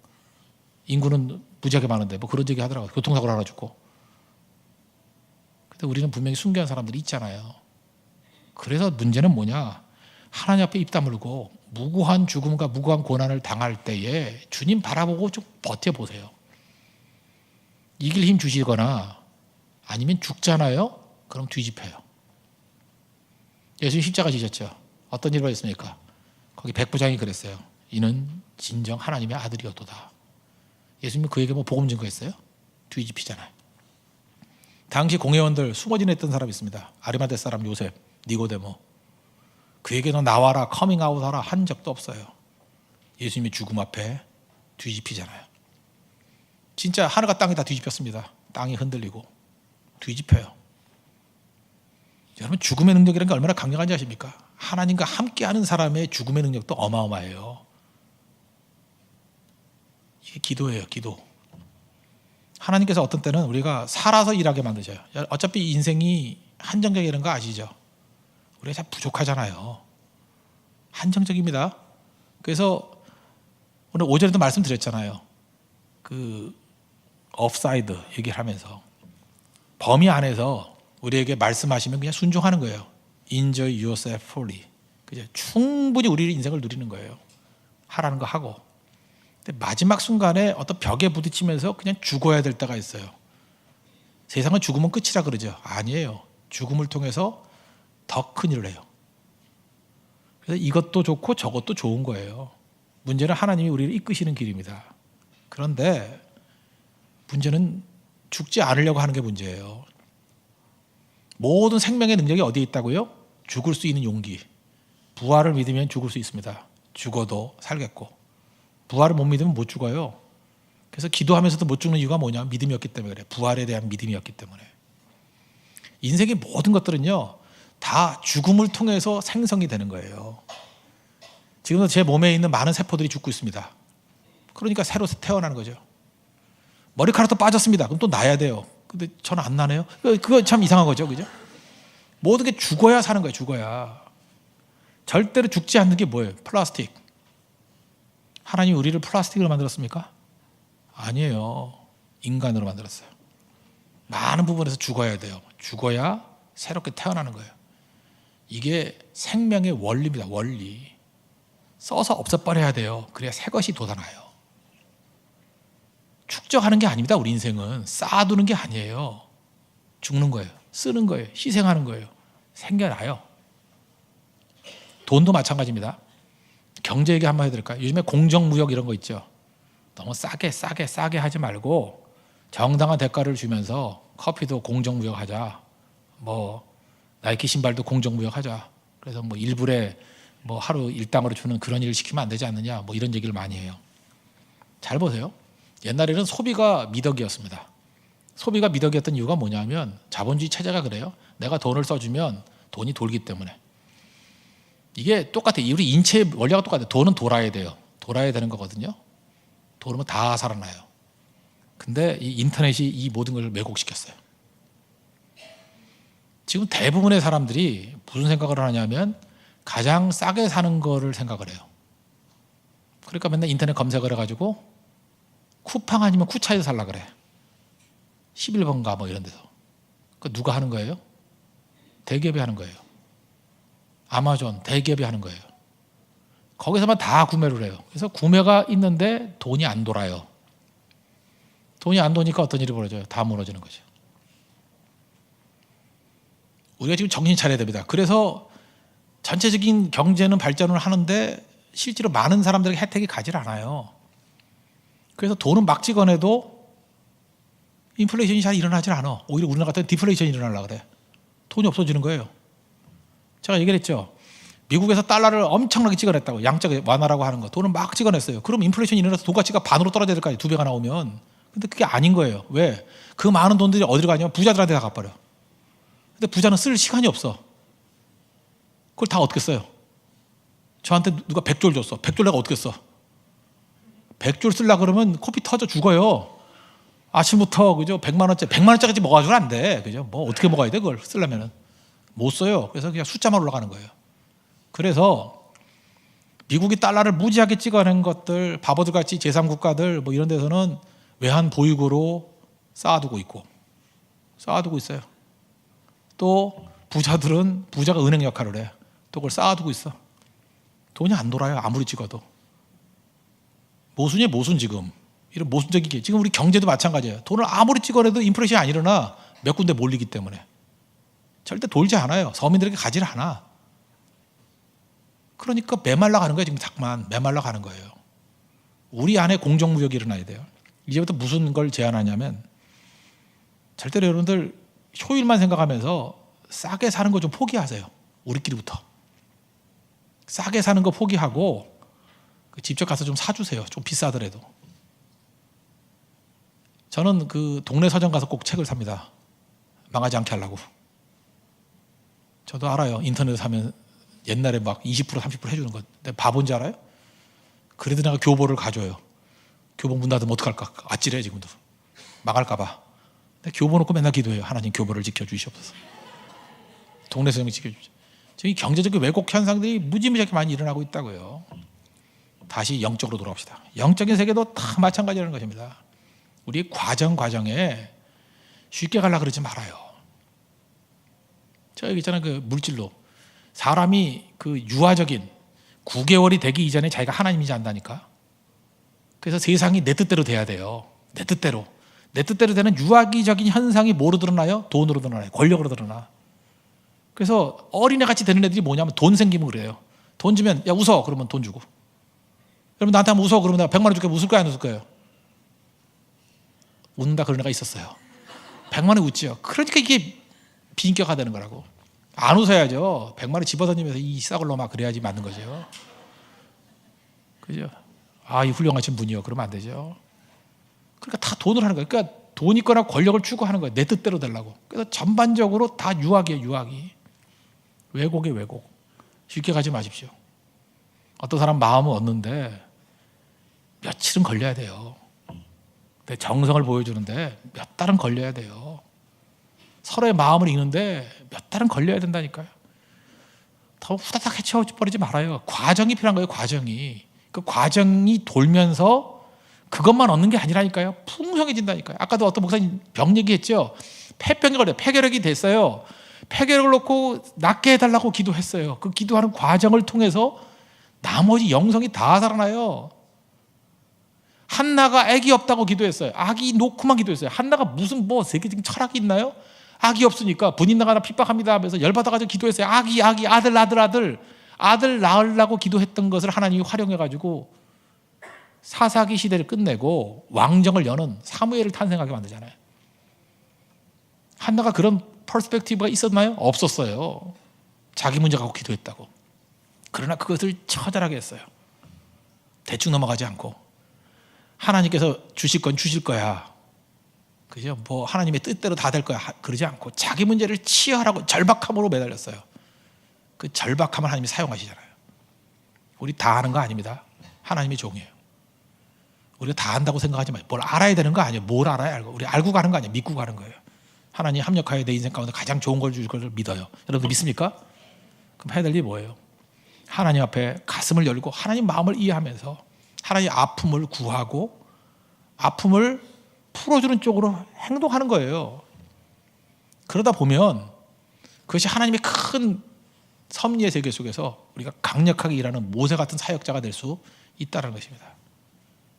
인구는 무지하게 많은데 뭐 그런 얘기 하더라고요. 교통사고를 하나 죽고. 근데 우리는 분명히 순교한 사람들이 있잖아요. 그래서 문제는 뭐냐? 하나님 앞에 입 다물고 무고한 죽음과 무고한 고난을 당할 때에 주님 바라보고 좀 버텨보세요. 이길 힘 주시거나 아니면 죽잖아요? 그럼 뒤집혀요. 예수님 십자가 지셨죠. 어떤 일이 벌어졌습니까? 거기 백부장이 그랬어요. 이는 진정 하나님의 아들이었도다. 예수님이 그에게 뭐 복음 증거했어요? 뒤집히잖아요. 당시 공회원들 숨어 지냈던 사람이 있습니다. 아리마대 사람 요셉, 니고데모. 그에게 너 나와라, 커밍아웃 하라 한 적도 없어요. 예수님의 죽음 앞에 뒤집히잖아요. 진짜 하늘과 땅이 다 뒤집혔습니다. 땅이 흔들리고 뒤집혀요. 여러분 죽음의 능력이라는 게 얼마나 강력한지 아십니까? 하나님과 함께하는 사람의 죽음의 능력도 어마어마해요. 이게 기도예요. 기도. 하나님께서 어떤 때는 우리가 살아서 일하게 만드셔요. 어차피 인생이 한정적이라는 거 아시죠? 우리가 참 부족하잖아요. 한정적입니다. 그래서 오늘 오전에도 말씀드렸잖아요. 그 업사이드 얘기를 하면서 범위 안에서 우리에게 말씀하시면 그냥 순종하는 거예요. Enjoy yourself fully. 그죠? 충분히 우리 인생을 누리는 거예요. 하라는 거 하고. 근데 마지막 순간에 어떤 벽에 부딪히면서 그냥 죽어야 될 때가 있어요. 세상은 죽으면 끝이라 그러죠. 아니에요. 죽음을 통해서 더 큰 일을 해요. 그래서 이것도 좋고 저것도 좋은 거예요. 문제는 하나님이 우리를 이끄시는 길입니다. 그런데 문제는 죽지 않으려고 하는 게 문제예요. 모든 생명의 능력이 어디에 있다고요? 죽을 수 있는 용기. 부활을 믿으면 죽을 수 있습니다. 죽어도 살겠고. 부활을 못 믿으면 못 죽어요. 그래서 기도하면서도 못 죽는 이유가 뭐냐? 믿음이 없기 때문에 그래. 부활에 대한 믿음이 없기 때문에. 인생의 모든 것들은요. 다 죽음을 통해서 생성이 되는 거예요. 지금도 제 몸에 있는 많은 세포들이 죽고 있습니다. 그러니까 새로 태어나는 거죠. 머리카락도 빠졌습니다. 그럼 또 나야 돼요. 근데 저는 안 나네요. 그거 참 이상한 거죠. 그죠? 모든 게 죽어야 사는 거예요. 죽어야. 절대로 죽지 않는 게 뭐예요? 플라스틱. 하나님이 우리를 플라스틱으로 만들었습니까? 아니에요. 인간으로 만들었어요. 많은 부분에서 죽어야 돼요. 죽어야 새롭게 태어나는 거예요. 이게 생명의 원리입니다. 원리. 써서 없애버려야 돼요. 그래야 새 것이 돋아나요. 축적하는 게 아닙니다. 우리 인생은 쌓아두는 게 아니에요. 죽는 거예요. 쓰는 거예요. 희생하는 거예요. 생겨나요. 돈도 마찬가지입니다. 경제 얘기 한번 해드릴까요? 요즘에 공정무역 이런 거 있죠. 너무 싸게 하지 말고 정당한 대가를 주면서 커피도 공정무역 하자. 뭐 나이키 신발도 공정무역 하자. 그래서 뭐 일불에 뭐 하루 일당으로 주는 그런 일을 시키면 안 되지 않느냐. 뭐 이런 얘기를 많이 해요. 잘 보세요. 옛날에는 소비가 미덕이었습니다. 소비가 미덕이었던 이유가 뭐냐면 자본주의 체제가 그래요. 내가 돈을 써주면 돈이 돌기 때문에. 이게 똑같아요. 우리 인체의 원리가 똑같아요. 돈은 돌아야 돼요. 돌아야 되는 거거든요. 돌으면 다 살아나요. 근데 이 인터넷이 이 모든 걸 왜곡시켰어요. 지금 대부분의 사람들이 무슨 생각을 하냐면 가장 싸게 사는 거를 생각을 해요. 그러니까 맨날 인터넷 검색을 해가지고 쿠팡 아니면 쿠차에서 살라 그래. 11번가 뭐 이런 데서. 그 누가 하는 거예요? 대기업이 하는 거예요. 아마존 대기업이 하는 거예요. 거기서만 다 구매를 해요. 그래서 구매가 있는데 돈이 안 돌아요. 돈이 안 도니까 어떤 일이 벌어져요? 다 무너지는 거죠. 우리가 지금 정신 차려야 됩니다. 그래서 전체적인 경제는 발전을 하는데 실제로 많은 사람들에게 혜택이 가지 않아요. 그래서 돈은 막 찍어내도 인플레이션이 잘 일어나지 않아. 오히려 우리나라 같은 디플레이션이 일어나려고 그래. 돈이 없어지는 거예요. 제가 얘기를 했죠. 미국에서 달러를 엄청나게 찍어냈다고. 양적 완화라고 하는 거. 돈을 막 찍어냈어요. 그럼 인플레이션이 일어나서 돈 가치가 반으로 떨어져야 될 거 아니에요. 2배가 나오면. 근데 그게 아닌 거예요. 왜? 그 많은 돈들이 어디로 가냐면 부자들한테 다 갚아요. 근데 부자는 쓸 시간이 없어. 그걸 다 어떻게 써요? 저한테 누가 100조를 줬어. 100조를 내가 어떻게 써? 100조를 쓰려고 그러면 코피 터져 죽어요. 아침부터, 그죠? 100만 원짜리 먹어가지고는 안 돼. 그죠? 뭐 어떻게 먹어야 돼? 그걸 쓰려면은. 못 써요. 그래서 그냥 숫자만 올라가는 거예요. 그래서 미국이 달러를 무지하게 찍어낸 것들, 바보들 같이 제3국가들 뭐 이런 데서는 외환 보유고로 쌓아두고 있어요. 또 부자들은 부자가 은행 역할을 해. 또 그걸 쌓아두고 있어. 돈이 안 돌아요. 아무리 찍어도. 모순이에요, 모순 지금. 이런 모순적이게. 지금 우리 경제도 마찬가지예요. 돈을 아무리 찍어내도 인플레이션이 안 일어나. 몇 군데 몰리기 때문에. 절대 돌지 않아요. 서민들에게 가지를 않아. 그러니까 메말라 가는 거예요. 지금 자꾸만 메말라 가는 거예요. 우리 안에 공정무역이 일어나야 돼요. 이제부터 무슨 걸 제안하냐면 절대로 여러분들 효율만 생각하면서 싸게 사는 거 좀 포기하세요. 우리끼리부터. 싸게 사는 거 포기하고 직접 가서 좀 사주세요. 좀 비싸더라도. 저는 그 동네 서점 가서 꼭 책을 삽니다. 망하지 않게 하려고. 저도 알아요. 인터넷에 사면 옛날에 막 20% 30% 해주는 거. 내가 바본지 알아요? 그래도 내가 교보를 가져요. 교보 문 닫으면 어떡할까? 아찔해 지금도. 망할까 봐. 근데 교보 놓고 맨날 기도해요. 하나님 교보를 지켜주시옵소서. 동네 서점이 지켜주시옵소서. 지금 이 경제적 왜곡 현상들이 무지무지하게 많이 일어나고 있다고요. 다시 영적으로 돌아옵시다. 영적인 세계도 다 마찬가지라는 것입니다. 우리 과정에 쉽게 가려고 그러지 말아요. 저 여기 있잖아요. 그 물질로. 사람이 그 유아적인 9개월이 되기 이전에 자기가 하나님인지 안다니까. 그래서 세상이 내 뜻대로 돼야 돼요. 내 뜻대로. 내 뜻대로 되는 유아기적인 현상이 뭐로 드러나요? 돈으로 드러나요. 권력으로 드러나. 그래서 어린애같이 되는 애들이 뭐냐면 돈 생기면 그래요. 돈 주면 야 웃어 그러면 돈 주고. 여러분 나한테 한번 웃어 그러면 내가 100만 원 줄게. 웃을 거야 안 웃을 거예요? 웃는다 그런 애가 있었어요. 100만 원 웃지요. 그러니까 이게 비인격화 되는 거라고. 안 웃어야죠. 100만 원 집어던지면서 이 싹을 놈아 그래야지 맞는 거죠. 그죠? 아, 이 훌륭하신 분이요. 그러면 안 되죠. 그러니까 다 돈을 하는 거예요. 그러니까 돈 있거나 권력을 추구하는 거예요. 내 뜻대로 되려고. 그래서 전반적으로 다 유학이에요. 유학이. 왜곡이에요. 왜곡. 쉽게 가지 마십시오. 어떤 사람 마음은 얻는데 며칠은 걸려야 돼요. 내 정성을 보여주는데 몇 달은 걸려야 돼요. 서로의 마음을 읽는데 몇 달은 걸려야 된다니까요. 더 후다닥 해쳐버리지 말아요. 과정이 필요한 거예요. 과정이. 그 과정이 돌면서 그것만 얻는 게 아니라니까요. 풍성해진다니까요. 아까도 어떤 목사님 병 얘기했죠. 폐병이 걸려요. 폐결핵이 됐어요. 폐결핵을 놓고 낫게 해달라고 기도했어요. 그 기도하는 과정을 통해서 나머지 영성이 다 살아나요. 한나가 아기 없다고 기도했어요. 아기 놓고만 기도했어요. 한나가 무슨 뭐 세계적인 철학이 있나요? 아기 없으니까 분인 나가나 핍박합니다 하면서 열받아가지고 기도했어요. 아기 아들 낳으려고 기도했던 것을 하나님이 활용해가지고 사사기 시대를 끝내고 왕정을 여는 사무엘을 탄생하게 만들잖아요. 한나가 그런 퍼스펙티브가 있었나요? 없었어요. 자기 문제 갖고 기도했다고. 그러나 그것을 처절하게 했어요. 대충 넘어가지 않고 하나님께서 주실 건 주실 거야. 그죠? 뭐 하나님의 뜻대로 다 될 거야. 그러지 않고 자기 문제를 치열하고 절박함으로 매달렸어요. 그 절박함을 하나님이 사용하시잖아요. 우리 다 아는 거 아닙니다. 하나님의 종이에요. 우리가 다 안다고 생각하지 마요. 뭘 알아야 되는 거 아니에요. 뭘 알아야 알고. 우리 알고 가는 거 아니에요. 믿고 가는 거예요. 하나님 합력하여 내 인생 가운데 가장 좋은 걸 주실 걸 믿어요. 여러분들 믿습니까? 그럼 해야 될 일이 뭐예요? 하나님 앞에 가슴을 열고 하나님 마음을 이해하면서 하나님의 아픔을 구하고 아픔을 풀어주는 쪽으로 행동하는 거예요. 그러다 보면 그것이 하나님의 큰 섭리의 세계 속에서 우리가 강력하게 일하는 모세 같은 사역자가 될 수 있다는 것입니다.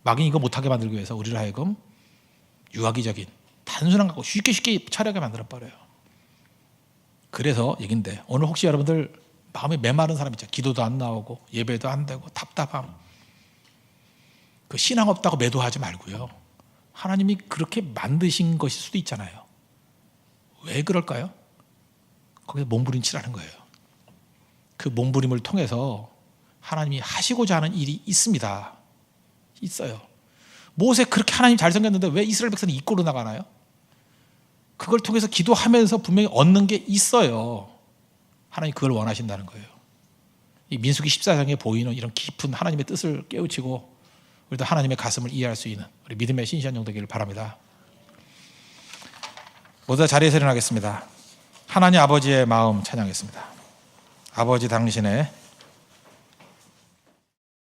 마귀는 이거 못하게 만들기 위해서 우리를 하여금 유아기적인 단순한 거고 쉽게 처리하게 만들어버려요. 그래서 얘긴데 오늘 혹시 여러분들 마음이 메마른 사람 있죠. 기도도 안 나오고 예배도 안 되고 답답함. 그 신앙 없다고 매도하지 말고요. 하나님이 그렇게 만드신 것일 수도 있잖아요. 왜 그럴까요? 거기서 몸부림치라는 거예요. 그 몸부림을 통해서 하나님이 하시고자 하는 일이 있습니다. 있어요. 모세 그렇게 하나님 잘생겼는데 왜 이스라엘 백성이 이꼴로 나가나요? 그걸 통해서 기도하면서 분명히 얻는 게 있어요. 하나님 그걸 원하신다는 거예요. 이 민수기 14장에 보이는 이런 깊은 하나님의 뜻을 깨우치고 우리도 하나님의 가슴을 이해할 수 있는 우리 믿음의 신실한 종 되기를 바랍니다. 모두 다 자리에서 일어나겠습니다. 하나님 아버지의 마음 찬양했습니다. 아버지 당신의